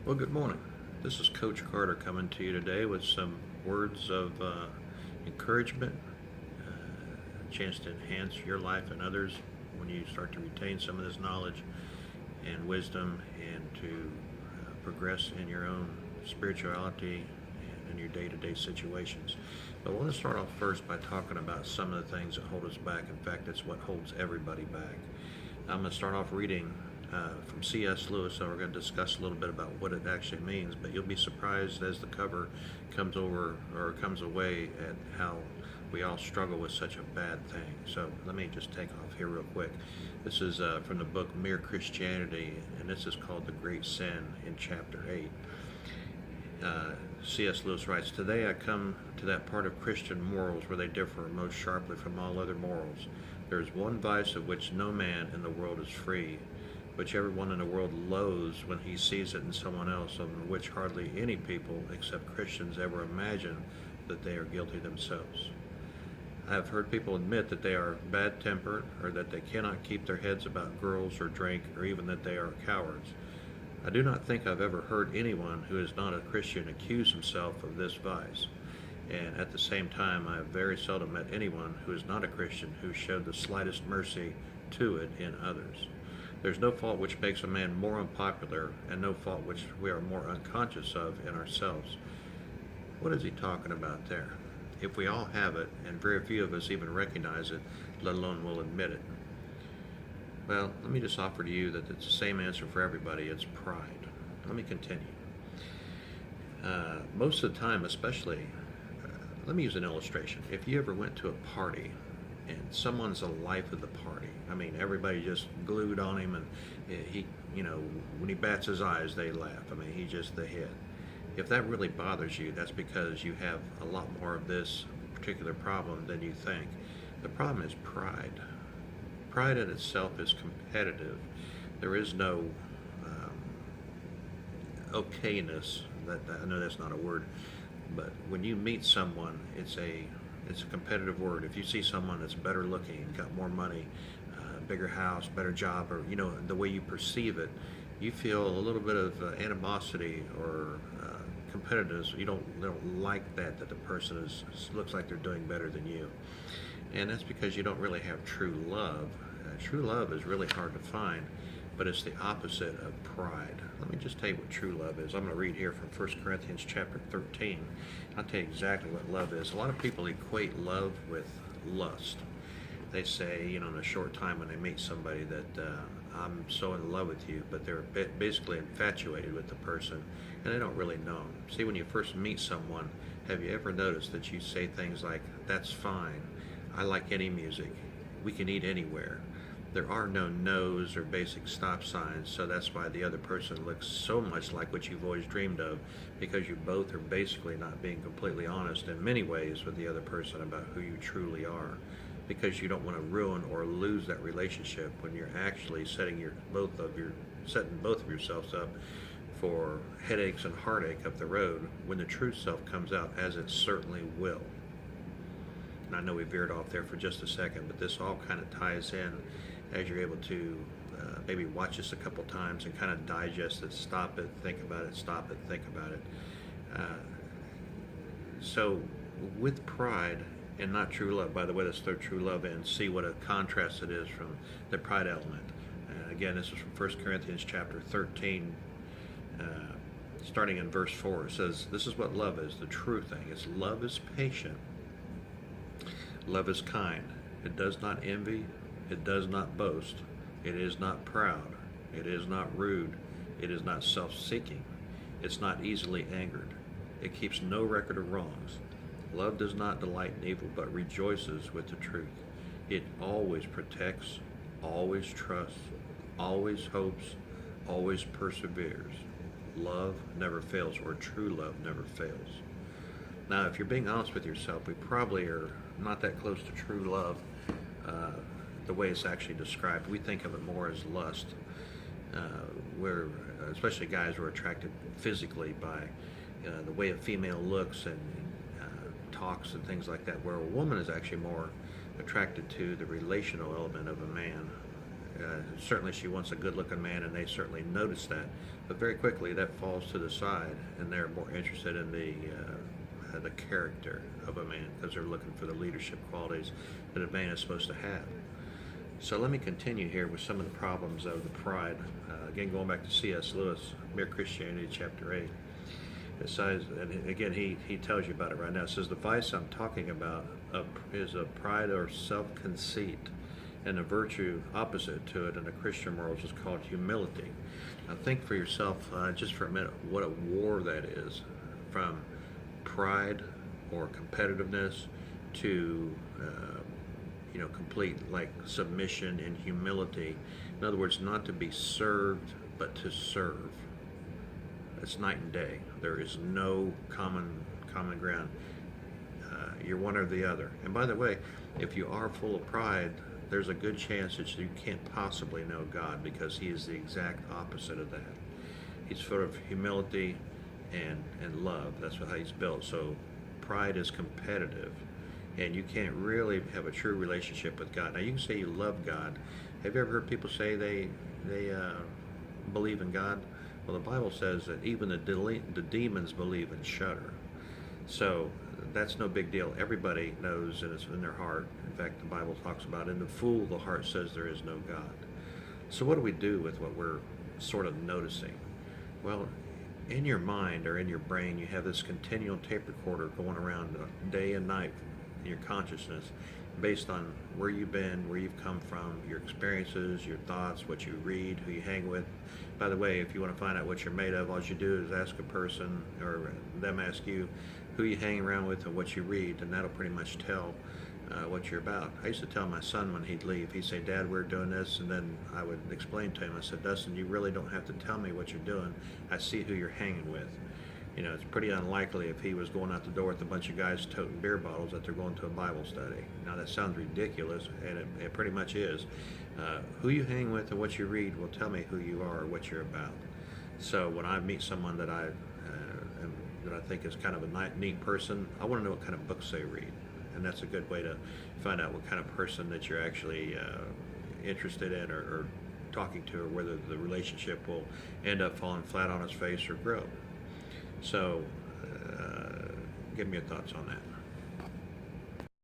Well, good morning. This is Coach Carter coming to you today with some words of encouragement, a chance to enhance your life and others when you start to retain some of this knowledge and wisdom and to progress in your own spirituality and in your day-to-day situations. But I want to start off first by talking about some of the things that hold us back. In fact, it's what holds everybody back. I'm going to start off reading from C.S. Lewis, so we're going to discuss a little bit about what it actually means, but you'll be surprised as the cover comes over or comes away at how we all struggle with such a bad thing. So let me just take off here real quick. This is from the book Mere Christianity, and this is called The Great Sin in Chapter 8. C.S. Lewis writes, "Today I come to that part of Christian morals where they differ most sharply from all other morals. There is one vice of which no man in the world is free, which everyone in the world loathes when he sees it in someone else, of which hardly any people except Christians ever imagine that they are guilty themselves. I have heard people admit that they are bad-tempered, or that they cannot keep their heads about girls or drink, or even that they are cowards. I do not think I've ever heard anyone who is not a Christian accuse himself of this vice, and at the same time I have very seldom met anyone who is not a Christian who showed the slightest mercy to it in others. There's no fault which makes a man more unpopular, and no fault which we are more unconscious of in ourselves." What is he talking about there? If we all have it, and very few of us even recognize it, let alone will admit it. Well, let me just offer to you that it's the same answer for everybody. It's pride. Let me continue. Most of the time, especially, let me use an illustration. If you ever went to a party and someone's the life of the party, I mean, everybody just glued on him, and he, when he bats his eyes, they laugh. I mean, he's just the hit. If that really bothers you, that's because you have a lot more of this particular problem than you think. The problem is pride. Pride in itself is competitive. There is no okayness. That I know that's not a word, but when you meet someone, it's a competitive word. If you see someone that's better looking, got more money, bigger house, better job, or the way you perceive it, you feel a little bit of animosity or competitiveness. You don't like that the person looks like they're doing better than you. And that's because you don't really have true love. True love is really hard to find, but it's the opposite of pride. Let me just tell you what true love is. I'm going to read here from 1 Corinthians chapter 13. I'll tell you exactly what love is. A lot of people equate love with lust. They say, in a short time when they meet somebody that I'm so in love with you, but they're basically infatuated with the person, and they don't really know them. See, when you first meet someone, have you ever noticed that you say things like, "That's fine. I like any music. We can eat anywhere." There are no no's or basic stop signs, so that's why the other person looks so much like what you've always dreamed of, because you both are basically not being completely honest in many ways with the other person about who you truly are, because you don't want to ruin or lose that relationship when you're actually setting both of yourselves up for headaches and heartache up the road when the true self comes out, as it certainly will. And I know we veered off there for just a second, but this all kind of ties in as you're able to maybe watch this a couple times and kind of digest it, stop it, think about it, stop it, think about it. So with pride and not true love, by the way, let's throw true love in, see what a contrast it is from the pride element. Again, this is from 1 Corinthians chapter 13, starting in verse 4. It says, "This is what love is, the true thing. It's love is patient. Love is kind. It does not envy. It does not boast. It is not proud. It is not rude. It is not self-seeking. It's not easily angered. It keeps no record of wrongs. Love does not delight in evil, but rejoices with the truth. It always protects, always trusts, always hopes, always perseveres. Love never fails, or true love never fails." Now, if you're being honest with yourself, we probably are not that close to true love the way it's actually described. We think of it more as lust, where especially guys who are attracted physically by the way a female looks and talks and things like that, where a woman is actually more attracted to the relational element of a man Certainly she wants a good-looking man, and they certainly notice that. But very quickly that falls to the side, and they're more interested in the character of a man, because they're looking for the leadership qualities that a man is supposed to have. So let me continue here with some of the problems of the pride. Again, going back to C.S. Lewis, Mere Christianity, chapter 8. It says, and again, he tells you about it right now. It says, the vice I'm talking about is a pride or self-conceit, and the virtue opposite to it in the Christian world is called humility. Now think for yourself, just for a minute, what a war that is, from pride or competitiveness to complete like submission and humility. In other words, not to be served, but to serve. It's night and day. There is no common ground. You're one or the other. And by the way, if you are full of pride, there's a good chance that you can't possibly know God, because He is the exact opposite of that. He's full of humility and love. That's how He's built. So pride is competitive, and you can't really have a true relationship with God. Now you can say you love God. Have you ever heard people say they believe in God? Well, the Bible says that even the demons believe and shudder. So that's no big deal. Everybody knows, and it's in their heart. In fact, the Bible talks about, in the fool the heart says there is no God. So what do we do with what we're sort of noticing? Well, in your mind or in your brain, you have this continual tape recorder going around day and night in your consciousness, based on where you've been, where you've come from, your experiences, your thoughts, what you read, who you hang with. By the way, if you want to find out what you're made of, all you do is ask a person, or them ask you, who you hang around with and what you read, and that'll pretty much tell what you're about. I used to tell my son when he'd leave, he'd say, Dad, we're doing this, and then I would explain to him, I said, Dustin, you really don't have to tell me what you're doing. I see who you're hanging with. It's pretty unlikely if he was going out the door with a bunch of guys toting beer bottles that they're going to a Bible study. Now that sounds ridiculous, and it pretty much is. Who you hang with and what you read will tell me who you are or what you're about. So when I meet someone that I think is kind of a neat person, I want to know what kind of books they read, and that's a good way to find out what kind of person that you're actually interested in or talking to, or whether the relationship will end up falling flat on its face or grow. So give me your thoughts on that.